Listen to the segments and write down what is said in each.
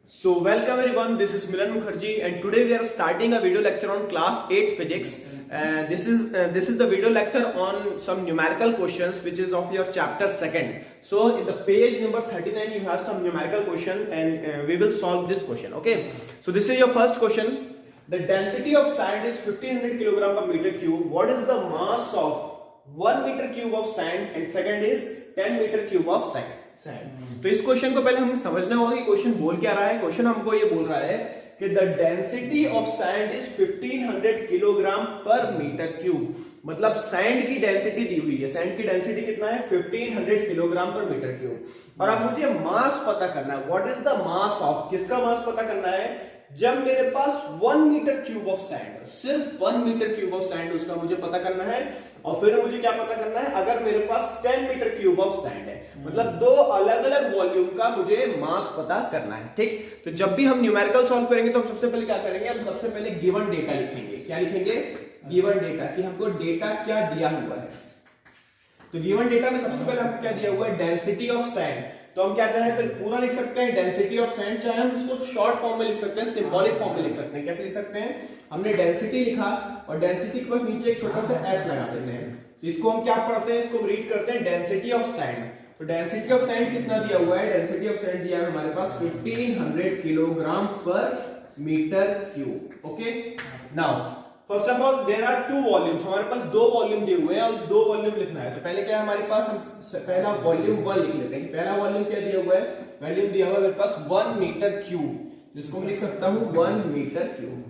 So welcome everyone, this is Milan Mukherjee and today we are starting a video lecture on class 8 physics. This is the video lecture on some numerical questions which is of your chapter 2nd. So in the page number 39 you have some numerical question and we will solve this question. Okay, so this is your first question. The density of sand is 1500 kg per meter cube. What is the mass of 1 meter cube of sand and second is 10 meter cube of sand. तो इस question को पहले हमें समझना होगा कि question बोल क्या रहा है. क्वेश्चन हमको ये बोल रहा है कि the density of sand is 1500 kilogram per metre cube. मतलब सैंड की डेंसिटी दी हुई है. सैंड की डेंसिटी कितना है? 1500 किलोग्राम पर मीटर क्यूब. और अब मुझे मास पता करना है. What is the mass of, किसका मास पता करना है? जब मेरे पास 1 मीटर क्यूब ऑफ सैंड, सिर्फ 1 मीटर क्यूब ऑफ सैंड उसका मुझे पता करना है. और फिर मुझे क्या पता करना है? अगर मेरे पास 10 मीटर क्यूब ऑफ सैंड है, मतलब दो अलग अलग वॉल्यूम का मुझे मास पता करना है. ठीक, तो जब भी हम न्यूमेरिकल सॉल्व करेंगे तो हम सबसे पहले क्या करेंगे? हम सबसे पहले गिवन डेटा लिखेंगे. क्या लिखेंगे? गिवन डेटा, कि हमको डेटा क्या दिया हुआ है. तो गिवन डेटा में सबसे पहले हमको क्या दिया हुआ है? Density of sand. तो हम क्या चाहे तो पूरा लिख सकते हैं डेंसिटी ऑफ सैंड, चाहे हम इसको शॉर्ट फॉर्म में लिख सकते हैं, सिंबॉलिक फॉर्म में लिख सकते हैं. कैसे लिख सकते हैं? हमने डेंसिटी लिखा और डेंसिटी के पास नीचे एक छोटा सा एस लगा देते हैं. इसको हम क्या पढ़ते हैं? इसको रीड करते हैं डेंसिटी ऑफ सैंड. तो डेंसिटी ऑफ सैंड कितना दिया हुआ है? डेंसिटी ऑफ सैंड दिया है हमारे पास 1500 kilogram per metre cube. Okay, now first of all there are two volumes. हमारे पास दो वॉल्यूम दिए हुए हैं और उस दो वॉल्यूम लिखना है. तो पहले क्या है हमारे पास? हम पहला वॉल्यूम 1 लिख लेते हैं. पहला वॉल्यूम क्या दिया हुआ है? वॉल्यूम दिया हुआ है मेरे पास 1 मीटर क्यूब, जिसको मैं लिख सकता हूं 1 मीटर क्यूब.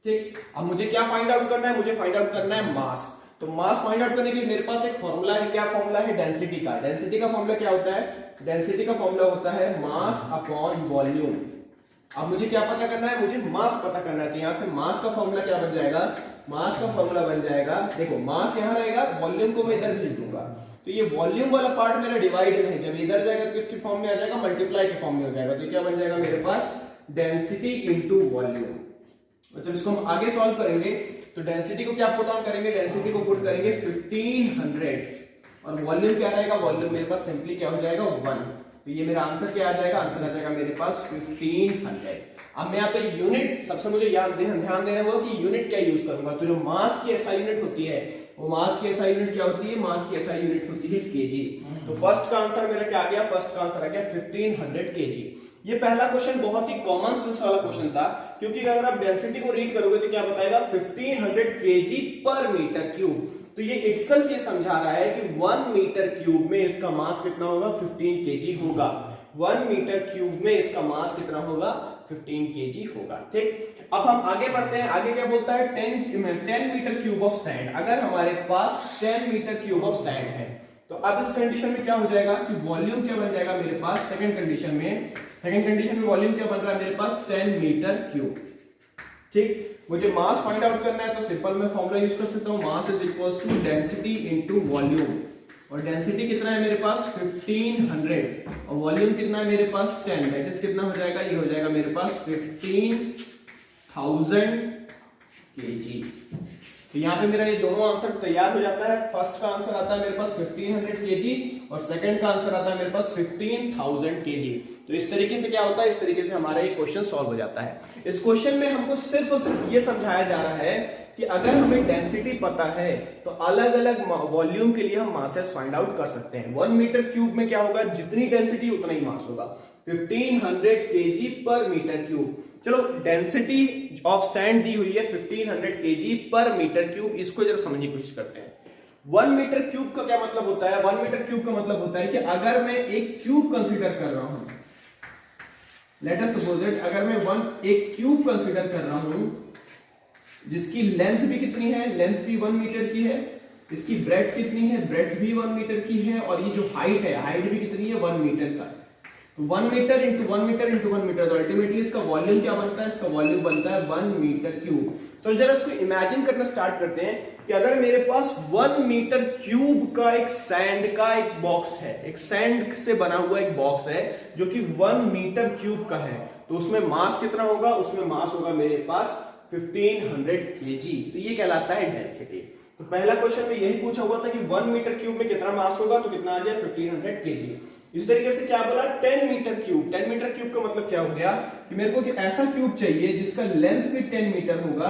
ठीक, अब मुझे क्या फाइंड आउट करना है? मुझे फाइंड आउट करना है मास. तो मास फाइंड आउट करने के लिए मेरे पास एक फॉर्मूला है. क्या फॉर्मूला है? डेंसिटी का. डेंसिटी का फॉर्मूला क्या होता है? डेंसिटी का फॉर्मूला होता है मास अपॉन वॉल्यूम. अब मुझे क्या पता करना है? मुझे मास पता करना है. तो यहां से मास का फॉर्मूला क्या बन जाएगा? मास का फॉर्मूला बन जाएगा, देखो मास यहां रहेगा, वॉल्यूम को मैं इधर भेज दूंगा. तो ये वॉल्यूम वाला पार्ट मेरा डिवाइड में है. जब इधर जाएगा तो इसके फॉर्म में आ जाएगा, मल्टीप्लाई के फॉर्म में हो जाएगा. तो क्या बन जाएगा मेरे पास? Density into volume. और जब इसको हम आगे सॉल्व करेंगे तो डेंसिटी को क्या पुट ऑन करेंगे? डेंसिटी को पुट करेंगे 1500 और वॉल्यूम क्या रहेगा? वॉल्यूम मेरे पास सिंपली क्या हो जाएगा? 1. तो ये मेरा आंसर क्या आ जाएगा? आंसर आ जाएगा मेरे पास 1500. अब मैं यहाँ पे यूनिट, सबसे मुझे ध्यान देना होगा कि यूनिट क्या यूज करूंगा. तो जो मास की एसआई यूनिट होती है, वो मास की एसआई यूनिट क्या होती है? मास की एसआई यूनिट होती है केजी. तो फर्स्ट का आंसर मेरा क्या आ गया? फर्स्ट का आंसर आ गया 1500 केजी. ये पहला क्वेश्चन बहुत ही कॉमन सेंस वाला क्वेश्चन था, क्योंकि अगर आप डेंसिटी को रीड करोगे तो क्या बताएगा? 1500 केजी पर मीटर क्यूब. तो ये इटसेल्फ ये समझा रहा है कि 1 मीटर क्यूब में इसका मास कितना होगा? 15 केजी होगा. 1 मीटर क्यूब में इसका मास कितना होगा? 15 केजी होगा. ठीक, अब हम आगे बढ़ते हैं. आगे क्या बोलता है? 10 मीटर क्यूब ऑफ सैंड. अगर हमारे पास 10 मीटर क्यूब ऑफ सैंड है तो अब इस कंडीशन में क्या हो जाएगा कि वॉल्यूम क्या बन जाएगा मेरे पास? सेकंड कंडीशन में वॉल्यूम क्या बन रहा है मेरे पास? 10 मीटर क्यूब. ठीक, मुझे मास फाइंड आउट करना है तो सिंपल मैं फॉर्मूला यूज कर सकता हूं. Mass is equals to density into volume. और डेंसिटी कितना है मेरे पास? 1500 और वॉल्यूम कितना है मेरे पास? 10. दैट इज कितना हो जाएगा? ये हो जाएगा मेरे पास 15,000 केजी. तो यहाँ पे मेरा ये दोनों आंसर तैयार हो जाता है. फर्स्ट का आंसर आता है मेरे पास 1500 केजी और सेकंड का आंसर आता है मेरे पास 15,000 केजी. तो इस तरीके से क्या होता है? इस तरीके से हमारा ये क्वेश्चन सॉल्व हो जाता है. इस क्वेश्चन में हमको सिर्फ और सिर्फ ये समझाया जा रहा है कि अगर हमें डेंसिटी पता है तो अलग अलग वॉल्यूम के लिए हम मासेस फाइंड आउट कर सकते हैं. 1 मीटर क्यूब में क्या होगा? जितनी डेंसिटी उतना ही मास होगा. 1500 केजी पर मीटर क्यूब. चलो, डेंसिटी ऑफ सैंड दी हुई है 1500 केजी पर मीटर क्यूब. इसको जरा समझने की कोशिश करते हैं. 1 मीटर क्यूब का क्या मतलब होता है? 1 मीटर क्यूब का मतलब होता है कि अगर मैं एक क्यूब कंसीडर कर रहा हूं, लेट अस सपोज इट, अगर मैं एक क्यूब कंसीडर कर रहा हूं जिसकी लेंथ भी कितनी है? लेंथ भी 1 मीटर की है. इसकी ब्रेड्थ कितनी है? ब्रेड्थ भी 1 मीटर की है. और ये जो हाइट है, हाइट भी कितनी है? 1 मीटर का. 1 metre into 1 metre into 1 metre, तो अल्टीमेटली इसका वॉल्यूम क्या बनता है? इसका वॉल्यूम बनता है 1 मीटर क्यूब. तो जरा इसको इमेजिन करना स्टार्ट करते हैं कि अगर मेरे पास 1 मीटर क्यूब का एक सैंड का एक बॉक्स है, एक सैंड से बना हुआ एक बॉक्स है जो कि 1 मीटर क्यूब का है, तो उसमें मास कितना होगा? उसमें मास होगा मेरे पास 1500 केजी. तो ये कहलाता है डेंसिटी. तो पहला क्वेश्चन में यही पूछा हुआ था कि 1 मीटर क्यूब में कितना मास होगा, तो कितना आ गया? 1500 केजी. इस तरीके से क्या बोला 10 मीटर क्यूब। 10 मीटर क्यूब का मतलब क्या हो गया कि मेरे को ऐसा क्यूब चाहिए जिसका लेंथ भी 10 मीटर होगा,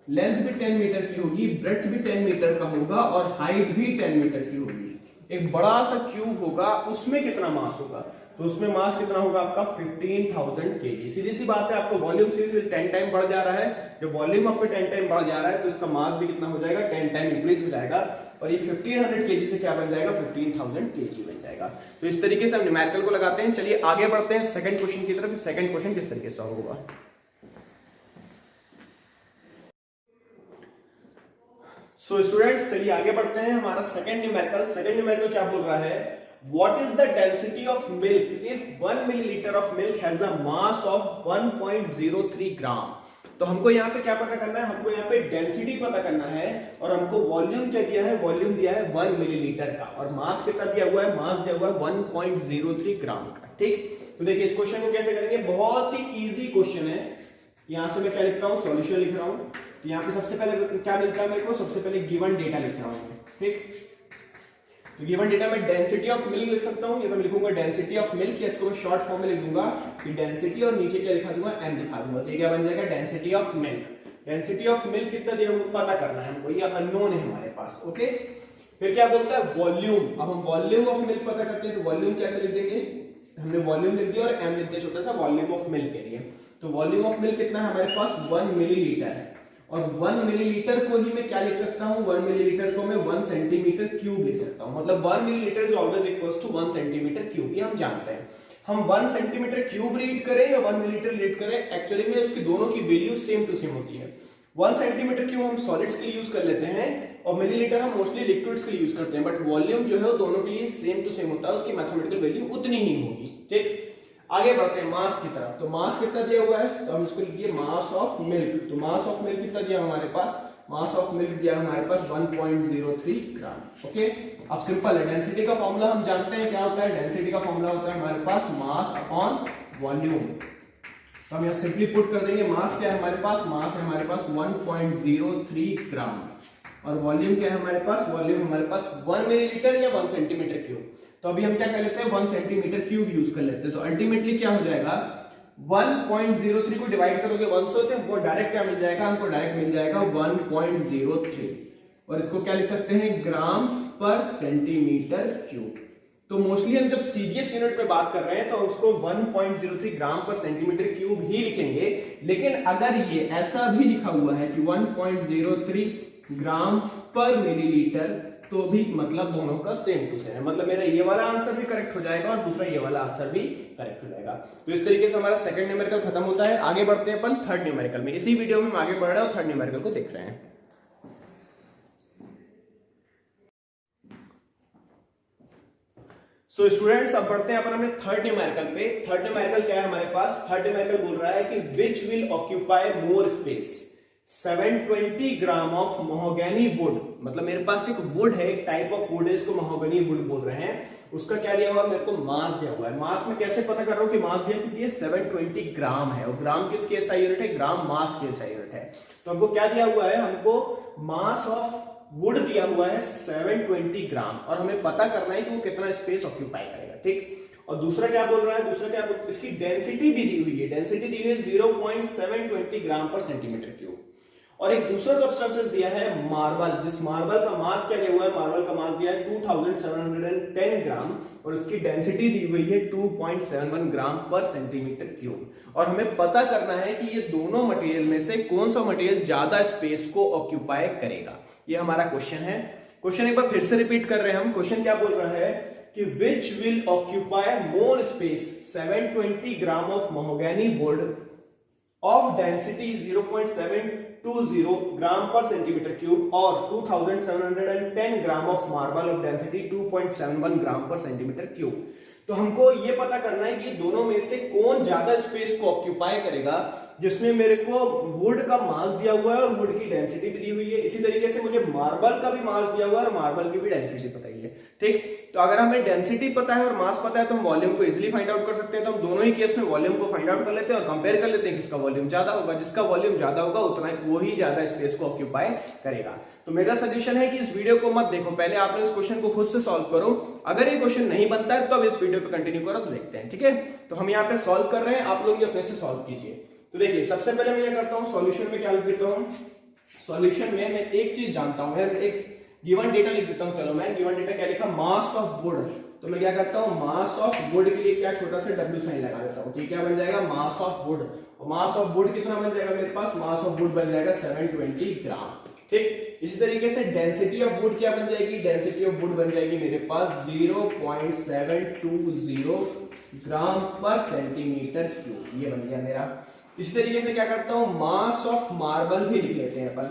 लेंथ भी 10 मीटर की होगी, ब्रेड्थ भी 10 मीटर का होगा और हाइट भी 10 मीटर की होगी। एक बड़ा सा क्यूब होगा, उसमें कितना मास होगा, तो उसमें मास कितना होगा आपका 15,000 kg। सीधी सी बात है, आपको वॉल्यूम से 10 टाइम बढ़ जा रहा है, जब वॉल्यूम आपका 10 टाइम बढ़ जा रहा है तो इसका मास भी कितना हो जाएगा 10 टाइम इंक्रीज हो जाएगा और ये 1500 kg से क्या बन जाएगा 15,000 kg बन जाएगा। तो इस तरीके से हम न्यूमेरिकल को लगाते हैं। चलिए आगे बढ़ते हैं सेकंड क्वेश्चन की तरफ। सेकंड क्वेश्चन किस तरीके से सॉल्व होगा। सो स्टूडेंट्स चलिए आगे बढ़ते हैं। हमारा सेकंड न्यूमेरिकल क्या बोल रहा है, what is the density of milk if 1 milliliter of milk has a mass of 1.03 ग्राम। तो हमको यहाँ पे क्या पता करना है, हमको यहाँ पे डेंसिटी पता करना है और हमको वॉल्यूम क्या दिया है, वॉल्यूम दिया है 1 मिलीलीटर का और मास कितना दिया हुआ है, मास दिया हुआ है 1.03 ग्राम का। ठीक, तो देखिए इस क्वेश्चन को कैसे करेंगे, बहुत ही इजी क्वेश्चन है। यहां से मैं क्या लिखता हूँ, सॉल्यूशन लिख रहा हूँ। तो यहाँ पे सबसे पहले क्या मिलता है मेरे को, सबसे पहले गिवन डेटा लिख रहा हूँ। ठीक, तो गिवन डेटा में डेंसिटी ऑफ मिल्क लिख सकता हूं, या तो मैं लिखूंगा डेंसिटी ऑफ मिल्क, या इसको मैं शॉर्ट फॉर्म में लिख दूंगा कि डेंसिटी और नीचे क्या लिखा दूंगा m लिखा दूंगा। तो ये क्या बन जाएगा density of milk. Density of milk कितना दिया हमको पता करना है हमको, ये अननोन है हमारे पास। ओके, फिर क्या बोलता है वॉल्यूम। अब हम वॉल्यूम ऑफ मिल्क पता करते हैं, तो वॉल्यूम कैसे लिख देंगे, हमने वॉल्यूम लिख दिया और m लिख दिया छोटा सा वॉल्यूम ऑफ मिल्क के लिए। तो वॉल्यूम ऑफ मिल्क कितना है हमारे पास 1 मिलीलीटर है और 1 मिलीलीटर को ही मैं क्या लिख सकता हूं, 1 मिलीलीटर को मैं 1 सेंटीमीटर क्यूब लिख सकता हूं। मतलब 1 millilitre is always equals to 1 centimetre cube, ये हम जानते हैं। हम 1 सेंटीमीटर क्यूब रीड करें या 1 मिलीलीटर रीड करें, एक्चुअली में इसकी दोनों की वैल्यू सेम टू सेम होती है। 1 सेंटीमीटर क्यूब हम सॉलिड्स के लिए यूज कर लेते हैं और मिलीलीटर हम मोस्टली लिक्विड्स के लिए यूज करते हैं, बट वॉल्यूम जो है वो दोनों के लिए सेम टू सेम होता है, उसकी मैथमेटिकल वैल्यू उतनी ही होगी। ठीक, आगे बढ़ते हैं मास की तरफ। तो मास कितना दिया हुआ है, तो हम इसको लिख दिए मास ऑफ मिल्क। तो मास ऑफ मिल्क कितना दिया हमारे पास, मास ऑफ मिल्क दिया हमारे पास 1.03 ग्राम। ओके, अब सिंपल है, डेंसिटी का फॉर्मूला हम जानते हैं क्या होता है, डेंसिटी का फॉर्मूला होता है हमारे पास मास अपॉन वॉल्यूम। तो हम यहाँ सिंपली पुट कर देंगे, मास क्या है हमारे पास, मास है हमारे पास 1.03 ग्राम और वॉल्यूम क्या है हमारे पास, वॉल्यूम हमारे पास 1 मिलीलीटर या 1 सेंटीमीटर क्यूब। तो अभी हम क्या कर लेते हैं 1 सेंटीमीटर क्यूब यूज कर लेते हैं। तो अल्टीमेटली क्या हो जाएगा, 1.03 को डिवाइड करोगे 1 से, तो हमको डायरेक्ट क्या मिल जाएगा, हमको डायरेक्ट मिल जाएगा 1.03 और इसको क्या लिख सकते हैं ग्राम पर सेंटीमीटर क्यूब। तो मोस्टली हम जब सीजीएस यूनिट में बात कर रहे हैं तो उसको 1.03 ग्राम पर सेंटीमीटर क्यूब ही लिखेंगे, लेकिन अगर ये ऐसा भी लिखा हुआ है कि 1.03 ग्राम पर मिलीलीटर तो भी मतलब दोनों का सेम टू सेम है। मतलब मेरा ये वाला आंसर भी करेक्ट हो जाएगा और दूसरा ये वाला आंसर भी करेक्ट हो जाएगा। तो इस तरीके से हमारा सेकंड न्यूमेरिकल खत्म होता है। आगे बढ़ते हैं अपन थर्ड न्यूमेरिकल में। इसी वीडियो में हम आगे बढ़ रहे हैं और थर्ड न्यूमेरिकल को देख रहे हैं। सो स्टूडेंट्स अब बढ़ते हैं अपन अपने थर्ड न्यूमेरिकल पे। थर्ड न्यूमेरिकल क्या है हमारे पास, थर्ड न्यूमेरिकल बोल रहा है कि which will occupy more space, 720 gram of mahogany would. मतलब मेरे पास एक वुड है, एक टाइप ऑफ वुड है, इसको महोगनी वुड बोल रहे हैं। उसका क्या दिया हुआ है, मेरे को मास दिया हुआ है। मास में कैसे पता कर रहा हूं कि मास दिया, क्योंकि ये 720 ग्राम है और ग्राम किसकी एसआई यूनिट है, ग्राम मास की एसआई यूनिट है। तो हमको क्या दिया हुआ है, हमको मास ऑफ वुड दिया हुआ है 720 ग्राम और हमें पता करना है कि वो कितना स्पेस ऑक्यूपाई करेगा। ठीक, और दूसरा क्या बोल रहा है, दूसरा क्या इसकी डेंसिटी भी दी हुई है, डेंसिटी दी हुई है 0.720 ग्राम पर सेंटीमीटर क्यूब। और एक दूसरा सब्सटेंस दिया है मार्बल, जिस मार्बल का मास क्या दिया हुआ है, मार्बल का मास दिया है 2710 ग्राम और इसकी डेंसिटी दी हुई है 2.71 ग्राम पर सेंटीमीटर क्यूब। और हमें पता करना है कि ये दोनों मटेरियल में से कौन सा मटेरियल ज्यादा स्पेस को ऑक्यूपाई करेगा। ये हमारा क्वेश्चन है। क्वेश्चन एक बार फिर से रिपीट कर रहे हैं हम। क्वेश्चन क्या बोल रहा है कि which will occupy more space, 720 gram of mahogany would of density 0.720 ग्राम पर सेंटीमीटर क्यूब और 2710 gram of marble of density 2.71 ग्राम पर सेंटीमीटर क्यूब। तो हमको ये पता करना है कि दोनों में से कौन ज्यादा स्पेस को ऑक्यूपाई करेगा। जिसमें मेरे को वुड का मास दिया हुआ है और वुड की डेंसिटी भी दी हुई है। इसी तरीके से मुझे मार्बल का भी मास दिया हुआ है और मार्बल की भी डेंसिटी पता ही है। ठीक, तो अगर हमें डेंसिटी पता है और मास पता है तो हम वॉल्यूम को इजीली फाइंड आउट कर सकते हैं। तो हम दोनों ही केस में वॉल्यूम को फाइंड आउट कर लेते हैं और कंपेयर कर लेते हैं किसका वॉल्यूम ज्यादा होगा। जिसका वॉल्यूम ज्यादा होगा उतना वो ही ज्यादा स्पेस को ऑक्यूपाई करेगा। तो मेरा सजेशन है कि इस वीडियो को मत देखो, पहले आपने इस क्वेश्चन को खुद से सॉल्व करो। अगर ये क्वेश्चन नहीं बनता है तो अब इस वीडियो पे कंटिन्यू करो तो देखते हैं। ठीक है, तो हम यहाँ पे सॉल्व कर रहे हैं, आप लोग अपने से सॉल्व कीजिए। तो देखिए सबसे पहले मैं क्या करता हूँ, सॉल्यूशन में क्या लिख देता हूँ। सॉल्यूशन में मैं एक चीज जानता हूँ, एक गिवन डेटा लिख देता हूँ। चलो मैं गिवन डेटा क्या लिखा, मास ऑफ वुड। तो मैं क्या करता हूँ, मास ऑफ वुड के लिए क्या छोटा सा डब्ल्यू साइन लगा देता हूँ। ठीक, क्या बन जाएगा, मास ऑफ वुड। और मास ऑफ वुड कितना बन जाएगा मेरे पास, मास ऑफ वुड बन जाएगा 720 ग्राम। ठीक, इसी तरीके से डेंसिटी ऑफ वुड क्या बन जाएगी, डेंसिटी ऑफ वुड बन जाएगी मेरे पास 0.720 ग्राम पर सेंटीमीटर क्यूब। ये बन गया मेरा। इसी तरीके से क्या करता हूं, मास ऑफ मार्बल भी लिख लेते हैं अपन।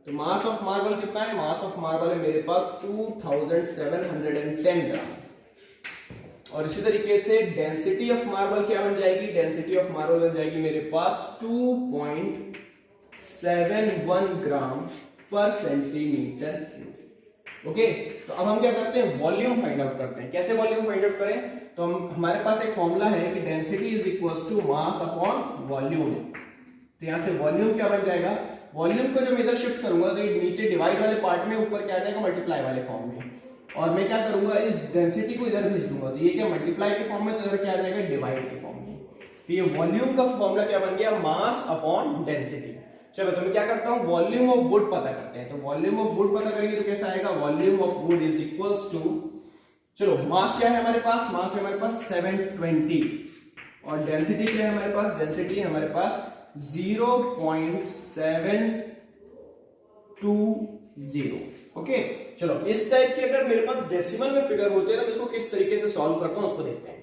तो मास ऑफ मार्बल कितना है, मास ऑफ मार्बल है मेरे पास 2710 ग्राम। और इसी तरीके से डेंसिटी ऑफ मार्बल क्या बन जाएगी, डेंसिटी ऑफ मार्बल बन जाएगी मेरे पास 2.71 ग्राम पर सेंटीमीटर क्यूब। ओके, तो अब हम क्या करते हैं, वॉल्यूम फाइंड आउट करते हैं। कैसे वॉल्यूम फाइंड आउट करें, तो हमारे पास एक फॉर्मूला है कि density is equals to mass upon volume. तो यहां से वॉल्यूम क्या बन जाएगा, वॉल्यूम को जब इधर शिफ्ट करूंगा तो नीचे डिवाइड वाले पार्ट में, ऊपर क्या आ जाएगा मल्टीप्लाई वाले फॉर्म में। और मैं क्या करूंगा, इस डेंसिटी को इधर भेज दूंगा। तो ये क्या मल्टीप्लाई के फॉर्म में, तो इधर क्या आ जाएगा डिवाइड के फॉर्म में। तो ये वॉल्यूम का फॉर्मूला क्या बन गया, मास अपॉन डेंसिटी। चलो तो मैं क्या करता हूं, वॉल्यूम ऑफ वुड पता करते हैं। तो वॉल्यूम ऑफ वुड पता करेंगे तो कैसा आएगा, volume of wood is equals to, चलो मास क्या है हमारे पास, मास है हमारे पास 720 और डेंसिटी क्या है हमारे पास, डेंसिटी है हमारे पास 0.720। ओके, चलो इस टाइप के अगर मेरे पास डेसिमल में फिगर होते हैं ना, इसको किस तरीके से सॉल्व करता हूं उसको देखते हैं।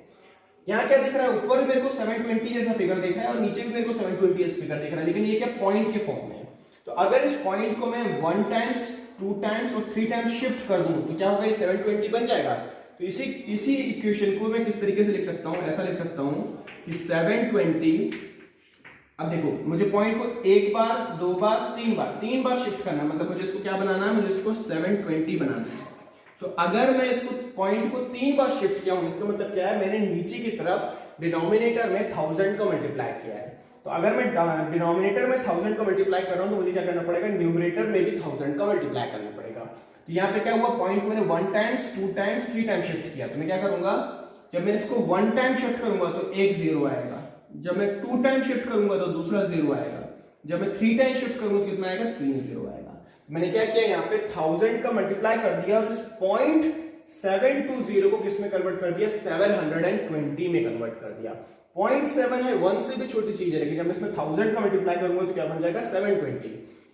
यहाँ क्या दिख रहा है, ऊपर भी मेरे को 720 जैसा फिगर दिख रहा है और नीचे भी मेरे को 720 जैसा फिगर दिख रहा है, लेकिन ये क्या पॉइंट के फॉर्म में है। तो अगर इस पॉइंट को मैं 1 टाइम्स 2 टाइम्स और 3 टाइम्स शिफ्ट कर दूं तो क्या होगा, ये 720 बन जाएगा। तो इसी इक्वेशन को मैं किस तरीके से लिख सकता हूं, ऐसा लिख सकता हूं कि 720, अब देखो मुझे पॉइंट को एक बार, दो बार, तीन बार शिफ्ट करना है। मतलब मुझे इसको क्या बनाना है, मुझे इसको 720 बनाना है। तो अगर मैं इसको पॉइंट को 3 बार शिफ्ट किया हूं, इसका मतलब क्या है, मैंने नीचे की तरफ डिनोमिनेटर में 1000 का मल्टीप्लाई किया है। तो अगर मैं डिनोमिनेटर में 1000 का मल्टीप्लाई कर रहा हूं तो मुझे क्या करना पड़ेगा, न्यूमरेटर में भी 1000 का मल्टीप्लाई करना पड़ेगा। तो यहाँ पे क्या हुआ, पॉइंट मैंने 1 टाइम्स 2 टाइम्स 3 टाइम्स शिफ्ट किया। तो मैं क्या करूंगा, जब मैं इसको 1 टाइम शिफ्ट करूंगा तो एक 0 आएगा, जब मैं 2 टाइम शिफ्ट करूंगा तो दूसरा 0 आएगा, जब मैं 3 टाइम शिफ्ट करूंगा तो कितना आएगा, 3 0 आएगा। मैंने क्या किया, यहाँ पे 1000 का मल्टीप्लाई कर दिया और इस 0.720 को किस में कन्वर्ट कर दिया, 720 में कन्वर्ट कर दिया। 0.7 है, 1 से भी छोटी चीज है, लेकिन जब मैं इसमें 1000 का मल्टीप्लाई करूंगा तो क्या बन जाएगा, 720।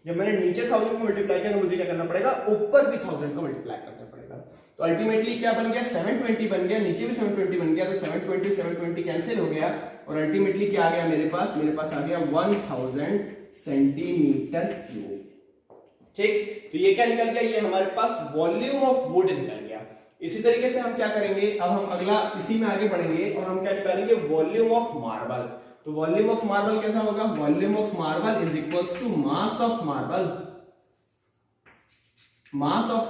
जब मैंने नीचे 1000 को मल्टीप्लाई किया तो मुझे क्या करना पड़ेगा, ऊपर भी 1000 का मल्टीप्लाई करना पड़ेगा। तो अल्टीमेटली क्या बन गया, 720 बन गया, नीचे भी 720 बन गया। तो 720 कैंसिल हो गया और अल्टीमेटली क्या आ गया मेरे पास आ गया 1000 सेंटीमीटर क्यूब। ठीक, तो ये क्या निकल गया, ये हमारे पास वॉल्यूम ऑफ वुड निकल गया। इसी तरीके से हम क्या करेंगे, अब हम अगला इसी में आगे बढ़ेंगे और हम क्या निकालेंगे, वॉल्यूम ऑफ मार्बल। तो वॉल्यूम ऑफ मार्बल कैसा होगा, volume of marble is equals to mass of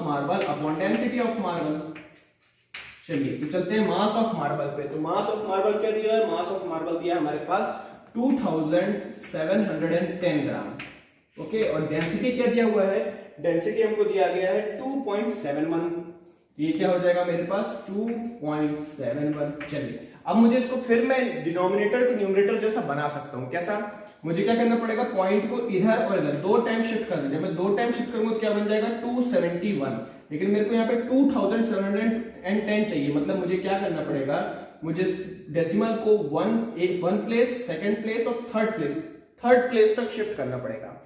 marble upon density of marble. चलिए तो चलते हैं मास ऑफ मार्बल पे। तो मास ऑफ मार्बल क्या दिया है, मास ऑफ मार्बल दिया है हमारे पास 2710 ग्राम। ओके, और डेंसिटी क्या दिया हुआ है, डेंसिटी हमको दिया गया है 2.71। ये क्या हो जाएगा मेरे पास 2.71। चलिए अब मुझे इसको फिर मैं डिनोमिनेटर को न्यूमरेटर जैसा बना सकता हूं। कैसा, मुझे क्या करना पड़ेगा, पॉइंट को इधर और इधर 2 टाइम शिफ्ट कर देंगे। मैं 2 टाइम शिफ्ट करूंगा तो क्या बन जाएगा 271, लेकिन मेरे को यहाँ पे 2710 चाहिए। मतलब मुझे क्या करना पड़ेगा, मुझे डेसिमल को 1 प्लेस, सेकंड प्लेस और थर्ड प्लेस तक शिफ्ट करना पड़ेगा।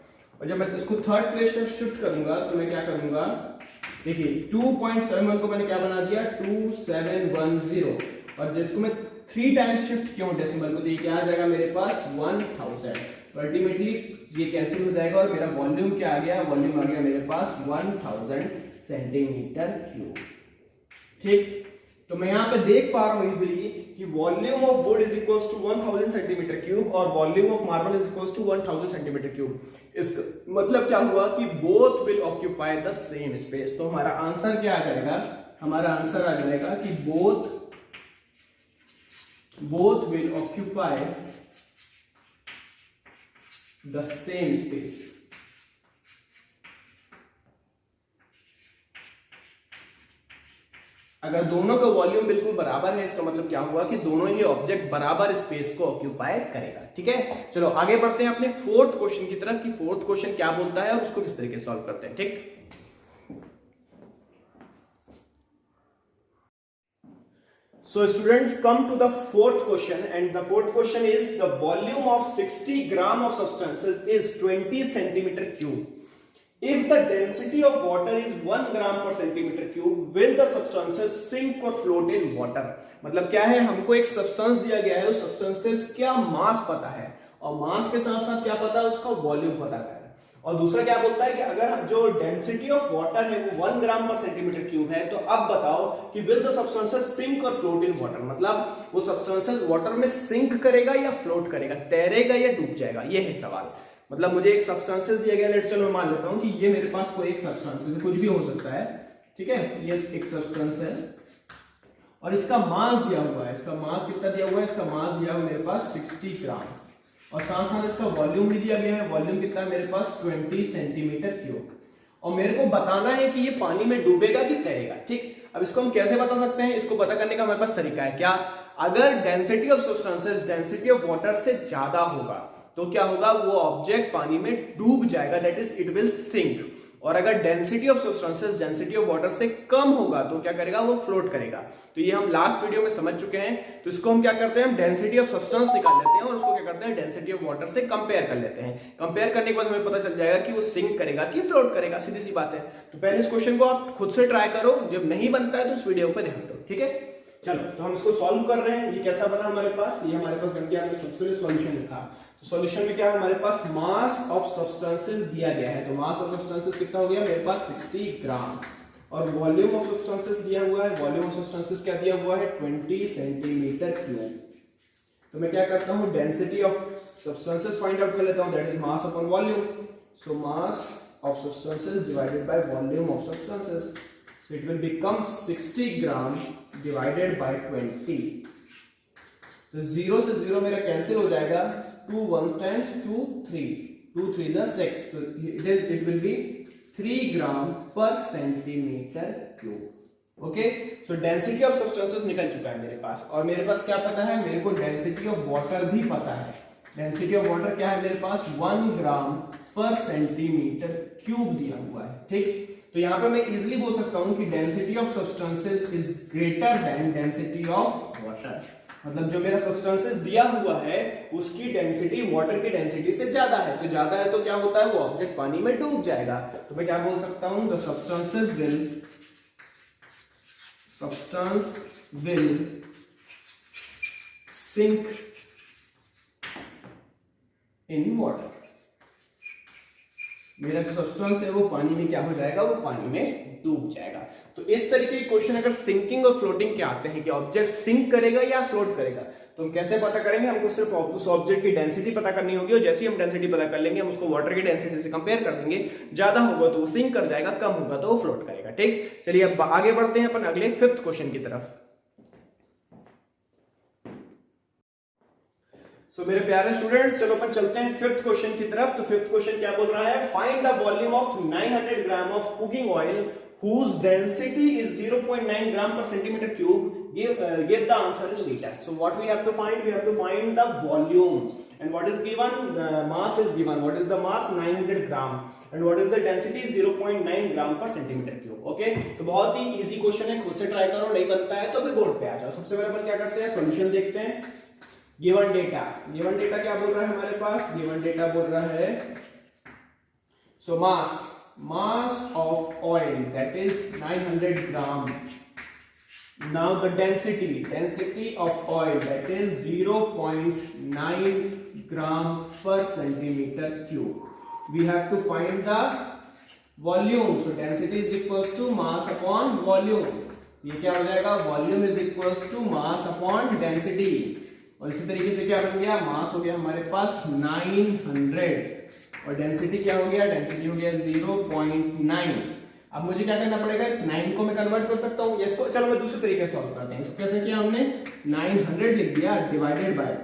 और जब मैं इसको थर्ड प्लेस तक शिफ्ट करूंगा तो मैं क्या करूंगा, देखिए 2.71 को मैंने क्या बना दिया 2710, और जिसको मैं 3 टाइम्स शिफ्ट किया हूं डेसिमल को, तो ये क्या आ जाएगा मेरे पास 1000। तो अल्टीमेटली ये कैंसिल हो जाएगा और मेरा वॉल्यूम क्या आ गया, वॉल्यूम आ गया मेरे पास 1000 सेंटीमीटर क्यूब। ठीक, तो मैं यहाँ पे देख पा रहा हूं इजीली कि volume of wood is equals to 1000 centimetre cube और volume of marble is equals to 1000 centimetre cube, इसका मतलब क्या हुआ कि both will occupy the same space. तो हमारा आंसर क्या आ जाएगा, हमारा आंसर आ जाएगा कि both will occupy the same space। अगर दोनों का वॉल्यूम बिल्कुल बराबर है, इसका मतलब क्या हुआ कि दोनों ही ऑब्जेक्ट बराबर स्पेस को ऑक्यूपाई करेगा। ठीक है, चलो आगे बढ़ते हैं अपने फोर्थ क्वेश्चन की तरफ कि फोर्थ क्वेश्चन क्या बोलता है और उसको किस तरीके से सॉल्व करते हैं। ठीक, so students, come to the fourth question, and the fourth question is the volume of 60 gram of substances is 20 centimeter cube. If the density of water is 1 gram per centimeter cube, will the substances sink or float in water? मतलब क्या है, हमको एक substance दिया गया है, उस substances क्या मास पता है और मास के साथ साथ क्या पता है, उसका वॉल्यूम पता है। और दूसरा क्या बोलता है कि अगर जो डेंसिटी ऑफ वाटर है वो 1 ग्राम पर सेंटीमीटर क्यूब है, तो अब बताओ कि विल द सब्सटेंसेस सिंक और फ्लोट इन वाटर, मतलब वो सब्सटेंसेस वाटर में सिंक करेगा या फ्लोट करेगा, तैरेगा या डूब जाएगा, ये है सवाल। मतलब मुझे एक सब्सटेंसेस दिया गया, लेट चलो मैं मान लेता हूं कि ये मेरे पास कोई एक सब्सटेंस है, कुछ भी हो सकता है। ठीक है, ये एक सब्सटेंस है और इसका मास दिया हुआ है, इसका मास कितना दिया हुआ है, इसका मास दिया हुआ है मेरे पास 60 ग्राम और साथ साथ इसका वॉल्यूम भी दिया गया है, वॉल्यूम कितना है मेरे पास 20 सेंटीमीटर क्यूब, और मेरे को बताना है कि ये पानी में डूबेगा कि तैरेगा। ठीक, अब इसको हम कैसे बता सकते हैं, इसको पता करने का हमारे पास तरीका है क्या, अगर density of substances density of water से ज्यादा होगा तो क्या होगा, वो ऑब्जेक्ट पानी में डूब जाएगा, that is it will sink. और अगर density of substances density of water से कम होगा तो क्या करेगा, वो फ्लोट करेगा। तो ये हम लास्ट वीडियो में समझ चुके हैं। तो इसको हम क्या करते हैं, हम डेंसिटी ऑफ सब्सटेंस निकाल लेते हैं और उसको क्या करते हैं, डेंसिटी ऑफ वाटर से कंपेयर कर लेते हैं। कंपेयर करने के बाद हमें पता चल जाएगा कि वो सिंक करेगा कि फ्लोट करेगा, सीधी सी बात है। तो पहले इस क्वेश्चन को आप खुद से ट्राई करो, जब नहीं बनता है तो उस वीडियो पर ध्यान दो। ठीक है, चलो तो हम इसको सॉल्व कर रहे हैं। ये कैसा बना हमारे पास, ये हमारे पास बन गया, हमने सबसे पहले सॉल्यूशन लिखा। सॉल्यूशन में क्या है, हमारे पास मास ऑफ सब्सटेंसेस दिया गया है, तो मास ऑफ सब्सटेंसेस कितना हो गया मेरे पास 60 ग्राम, और वॉल्यूम ऑफ सब्सटेंसेस दिया हुआ है, वॉल्यूम ऑफ सब्सटेंसेस क्या दिया हुआ है 20 सेंटीमीटर क्यूब। तो मैं क्या करता हूं, density of substances find out कर लेता हूं, that is mass upon volume. So mass of substances divided by volume of substances, so it will become 60 gram divided by 20। तो 0 से 0 मेरा कैंसिल हो जाएगा, 2 1 times 2 3, 2 3 is 6, so it will be 3 gram per centimeter cube। Okay, so density of substances निकल चुका है मेरे पास, और मेरे पास क्या पता है, मेरे को डेंसिटी ऑफ वाटर भी पता है। डेंसिटी ऑफ वाटर क्या है मेरे पास, 1 ग्राम पर सेंटीमीटर क्यूब दिया हुआ है। ठीक, तो यहां पे मैं इजीली बोल सकता हूं कि density of substances is greater than density of water, मतलब जो मेरा सब्सटेंसेस दिया हुआ है उसकी डेंसिटी वाटर की डेंसिटी से ज्यादा है। तो ज्यादा है तो क्या होता है, वो ऑब्जेक्ट पानी में डूब जाएगा। तो मैं क्या बोल सकता हूं, the substance will sink in water. मेरा जो सब्सटेंस है वो पानी में क्या हो जाएगा, वो पानी में डूब जाएगा। तो इस तरीके के क्वेश्चन अगर सिंकिंग और फ्लोटिंग के आते हैं कि ऑब्जेक्ट सिंक करेगा या फ्लोट करेगा, तो हम कैसे पता करेंगे, हमको सिर्फ उस ऑब्जेक्ट की डेंसिटी पता करनी होगी, और जैसे ही हम डेंसिटी पता कर लेंगे हम उसको वाटर की डेंसिटी से कंपेयर कर देंगे। ज्यादा होगा तो वो सिंक कर जाएगा, कम होगा तो वो फ्लोट करेगा। ठीक, चलिए अब आगे बढ़ते हैं अपन अगले 5th क्वेश्चन की तरफ। सो मेरे प्यारे स्टूडेंट्स, चलो अपन चलते हैं 5th क्वेश्चन की तरफ। तो 5th क्वेश्चन क्या बोल रहा है, find the volume of 900 gram of cooking oil whose density is 0.9 gram per centimeter cube. Give the answer in liters. So what we have to find, we have to find the volume, and what is given, mass is given. What is the mass, 900 gram, and what is the density, 0.9 gram per centimeter cube. Okay, तो बहुत ही easy question है, खुद से try करो, नहीं बनता है तो फिर बोर्ड पे आ जाओ। सबसे पहले अपन क्या करते हैं, सॉल्यूशन देखते हैं। गिवन डेटा क्या बोल रहा है हमारे पास, गिवन डेटा बोल रहा है, सो mass of oil, that is 900 gram. Now the density of oil, that is 0.9 gram per centimeter cube. We have to find the volume, so density is equals to mass upon volume. ये क्या हो जाएगा, volume is equals to mass upon density. और इसी तरीके से क्या बन गया, मास हो गया हमारे पास 900 और डेंसिटी क्या हो गया, डेंसिटी हो गया 0.9। अब मुझे क्या करना पड़ेगा, इस 9 को मैं कन्वर्ट कर सकता हूँ इसको, चलो मैं दूसरे तरीके से सॉल्व करते हैं। इसको कैसे किया हमने, 900 लिख दिया डिवाइडेड बाय,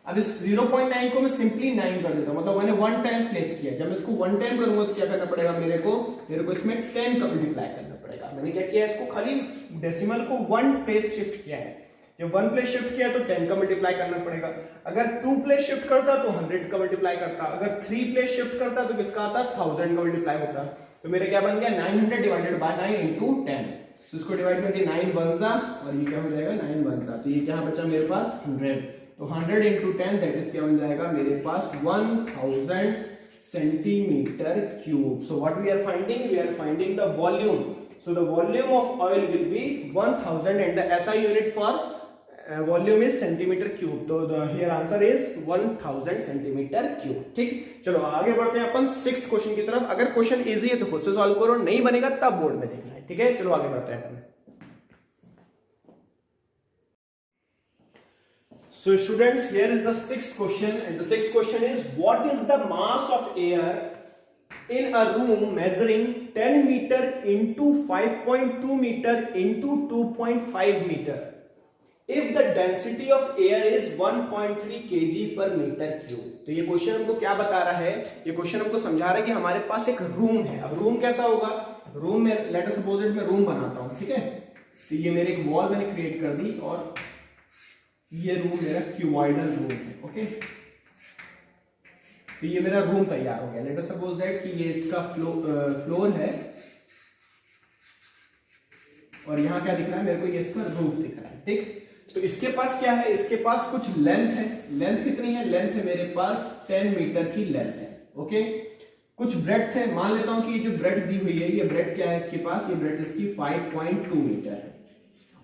अब इस 0.9 को मैं सिंपली 9 कर देता हूँ, मतलब मैंने 1 टाइम प्लेस किया। जब इसको 1 टाइम करूंगा तो क्या करना पड़ेगा मेरे को इसमें 10 का मल्टीप्लाई करना पड़ेगा। मैंने क्या किया, इसको खाली डेसिमल को 1 प्लेस शिफ्ट किया है। जब 1 प्लेस शिफ्ट किया तो 10 का मल्टीप्लाई करना पड़ेगा। अगर 2 प्लेस शिफ्ट करता तो 100 का मल्टीप्लाई करता, अगर 3 प्लेस शिफ्ट करता तो किसका आता, 1000 का मल्टीप्लाई होता। तो मेरे क्या बन गया, 900 डिवाइडेड बाय 9 इंटू 10। तो इसको डिवाइड करके 9 1 और ये क्या हो जाएगा 9 1, तो ये क्या बचा मेरे पास 100। तो 100 इंटू 10 दैट इज क्या बन जाएगा मेरे पास 1000 centimetre cube. So what we are finding the volume. So the volume of oil will be 1000 and the SI unit for volume is centimeter cube. So the here answer is 1000 centimeter cube. ठीक, चलो आगे बढ़ते हैं अपन 6th question की तरफ। अगर question easy है तो खुद से सॉल्व करो, नहीं बनेगा तब बोर्ड में देखना है। ठीक है, चलो आगे बढ़ते हैं अपन। So students, here is the 6th question and the 6th question is what is the mass of air in a room measuring 10 meter into 5.2 meter into 2.5 meter if the density of air is 1.3 kg per meter cube। तो ये question हमको क्या बता रहा है, ये question हमको समझा रहा है कि हमारे पास एक रूम है। अब रूम कैसा होगा, रूम में लेट अस सपोज मैं रूम बनाता हूं, ठीक है। तो ये मेरे एक वॉल मैंने क्रिएट कर दी और ये रूम मेरा क्यूबॉइडल रूम है, ओके। तो ये मेरा रूम तैयार हो गया। लेट अस सपोज दैट कि ये इसका फ्लोर है और यहाँ क्या दिख रहा है मेरे को, ये इसका रूफ दिख रहा है, ठीक। तो इसके पास क्या है, इसके पास कुछ लेंथ है। लेंथ कितनी है, लेंथ है मेरे पास 10 मीटर की लेंथ है, ओके। कुछ ब्रेड्थ है, मान लेता हूं कि ये जो ब्रेड्थ दी हुई है, ये ब्रेड्थ क्या है इसके पास, ये ब्रेड्थ इसकी 5.2 मीटर है।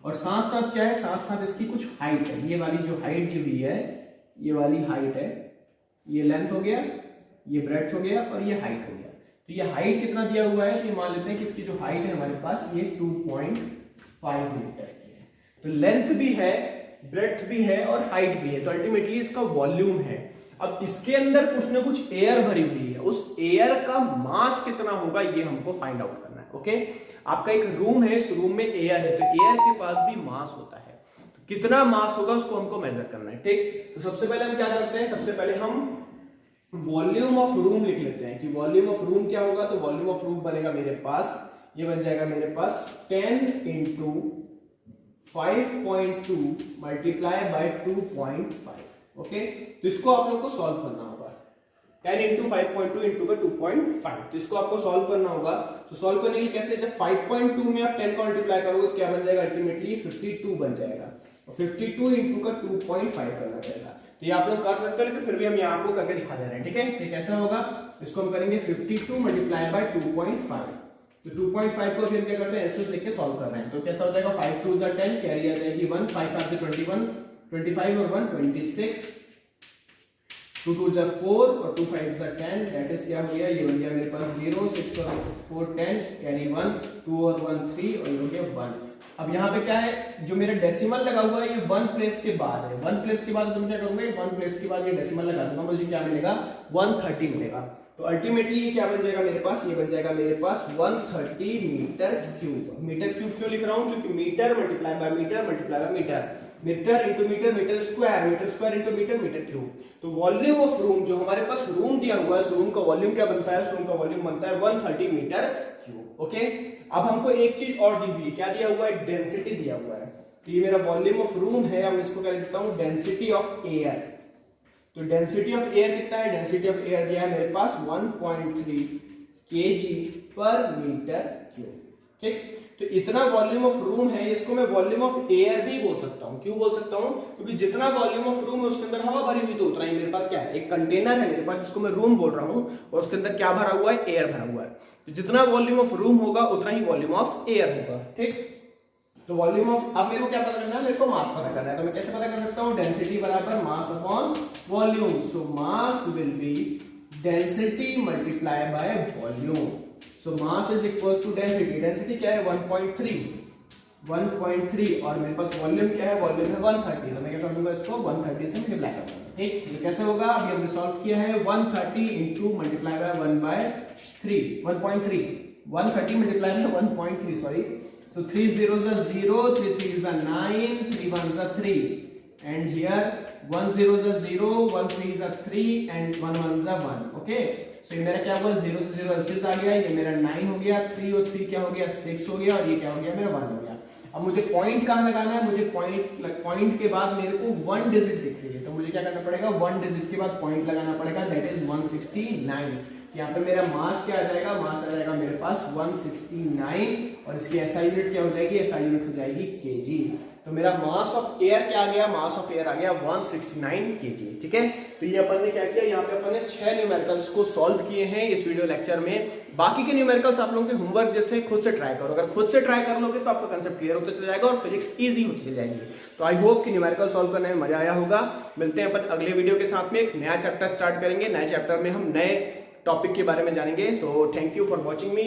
और साथ साथ क्या है, साथ साथ इसकी कुछ हाइट है। ये वाली जो हाइट दी हुई है, ये वाली हाइट है, ये लेंथ हो गया, ये ब्रेड्थ हो गया और ये हाइट हो गया। तो ये हाइट कितना दिया हुआ है, तो मान लेते हैं कि इसकी जो हाइट है हमारे पास ये 2.5 मीटर की है। तो लेंथ भी है, ब्रेड्थ भी है और हाइट भी है, तो अल्टीमेटली इसका वॉल्यूम है। अब इसके अंदर कुछ ना कुछ एयर भरी हुई है, उस एयर का मास कितना होगा ये हमको फाइंड आउट करना है, ओके। आपका एक रूम है, इस रूम में एयर है, तो एयर के पास भी मास होता है। तो कितना मास होगा उसको हमको मेजर करना है, ठीक। तो सबसे पहले हम क्या करते हैं, सबसे पहले हम वॉल्यूम ऑफ रूम लिख लेते हैं कि वॉल्यूम ऑफ रूम क्या होगा। तो वॉल्यूम ऑफ रूम बनेगा मेरे पास, ये बन जाएगा मेरे पास 10 इंटू 5.2 मल्टीप्लाई बाय 2.5, ओके। तो इसको आप लोग को सॉल्व करना होगा। 10 इंटू 5.2 इंटू का 2.5, तो इसको आपको सॉल्व करना होगा। तो सॉल्व करने के लिए कैसे, जब 5.2 में आप 10 का मल्टीप्लाई करोगे तो क्या बन जाएगा, अल्टीमेटली 52 बन जाएगा। और 52 इंटू का 2.5 करना पड़ेगा। तो ये आप लोग कर सकते हो, लेकिन फिर भी हम यहाँ आपको करके दिखा दे रहे हैं, ठीक है। तो कैसा होगा, इसको हम करेंगे 52 मल्टीप्लाई बाय 2.5। तो 2.5 को फिर क्या करते हैं, एस्टेस लिख के सॉल्व कर रहे हैं। तो कैसा हो जाएगा, 5 2 10, कैरी आ जाएगी 1, 5 5 21, 25 और 1 26, 2 2 4 और 2 5 10, दैट इज क्या हो गया, ये बन गया मेरे पास 0, 6 और 4 10, कैरी 1, 2 और 1 3 और ये हो गया 1। अब यहाँ पे क्या है, जो मेरा डेसिमल लगा हुआ है ये 1 प्लेस के बाद है। 1 प्लेस के बाद तुम क्या करोगे, 1 प्लेस के बाद ये डेसिमल लगा दूंगा, मुझे क्या मिलेगा 130 मिलेगा। तो अल्टीमेटली ये क्या बन जाएगा मेरे पास, ये बन जाएगा मेरे पास 130 मीटर क्यूब। मीटर क्यूब क्यों लिख रहा हूं, क्योंकि metre multiply by metre multiply by metre, metre into metre, metre square into metre, metre cube. तो वॉल्यूम ऑफ रूम, जो हमारे पास रूम दिया हुआ है, इस रूम का वॉल्यूम क्या बनता है, इस रूम का वॉल्यूम बनता है 130 मीटर क्यूब, ओके। अब हमको एक चीज और दी हुई है, क्या दिया हुआ है, डेंसिटी दिया हुआ है। तो ये मेरा वॉल्यूम ऑफ रूम है, अब इसको क्या लिखता हूं, डेंसिटी ऑफ एयर। तो डेंसिटी ऑफ एयर कितना है, डेंसिटी ऑफ एयर दिया है मेरे पास 1.3 kg पर मीटर क्यूब, ठीक। तो इतना वॉल्यूम ऑफ रूम है, इसको मैं वॉल्यूम ऑफ एयर भी बोल सकता हूं। क्यों बोल सकता हूं, क्योंकि जितना वॉल्यूम ऑफ रूम है उसके अंदर हवा भरी हुई, तो उतना ही मेरे पास क्या है, एक कंटेनर है मेरे पास जिसको मैं रूम बोल रहा हूं, और उसके अंदर क्या भरा हुआ है, एयर भरा हुआ है। तो जितना वॉल्यूम ऑफ रूम होगा उतना ही वॉल्यूम ऑफ एयर होगा, ठीक। तो वॉल्यूम ऑफ, अब मेरे को क्या पता करना है, मेरे को मास पता करना है। तो मैं कैसे पता कर सकता हूं, डेंसिटी बराबर mass upon volume. So mass will be density multiply by volume. So mass is equals to density, density क्या है 1.3, 1.3 और मेरे पास वॉल्यूम क्या है, वॉल्यूम है 130, तो मैं क्या करूंगा इसको 130 से मल्टीप्लाई कर दूंगा। ठीक, ये कैसे होगा, अभी हमने सॉल्व किया है 130 into multiply by 1/3 1.3 130 multiply by 1.3 sorry, so 3 zeros are 0, 3 3s are 9, 3 1s are 3 and here 1 zeros are 0, 1 3s are 3 and 1 1s are 1. Okay, सो ये मेरा क्या हुआ, 0 से 0 अस्टिस आ गया, ये मेरा 9 हो गया, 3 और 3 क्या हो गया 6 हो गया और ये क्या हो गया मेरा 1 हो गया। अब मुझे पॉइंट कहाँ लगाना है, मुझे पॉइंट के बाद मेरे को 1 डिजिट दिख रही है, तो मुझे क्या करना पड़ेगा, 1 डिजिट के बाद पॉइंट लगाना पड़ेगा, दैट इज 169। यहाँ पे मेरा मास क्या आ जाएगा, मास आ जाएगा मेरे पास 169 और इसकी एसआई यूनिट क्या हो जाएगी, एसआई यूनिट हो जाएगी केजी। तो मेरा मास ऑफ एयर क्या आ गया, मास ऑफ एयर आ गया 169 केजी। ठीक है, तो ये अपन ने क्या किया, यहाँ पे अपन ने 6 न्यूमेरिकल्स को सॉल्व किए हैं इस वीडियो लेक्चर में। बाकी के न्यूमेरिकल्स आप लोगों के होमवर्क जैसे खुद से ट्राई करो, अगर खुद से ट्राई कर लोगे तो आपका कंसेप्ट क्लियर होता चला जाएगा और फिजिक्स इजी होती चली जाएगी। तो आई होप कि न्यूमेरिकल सॉल्व करने में मजा आया होगा। मिलते हैं अपन अगले वीडियो के साथ में, एक नया चैप्टर स्टार्ट करेंगे, नए चैप्टर में हम नए टॉपिक के बारे में जानेंगे। So thank you for watching me.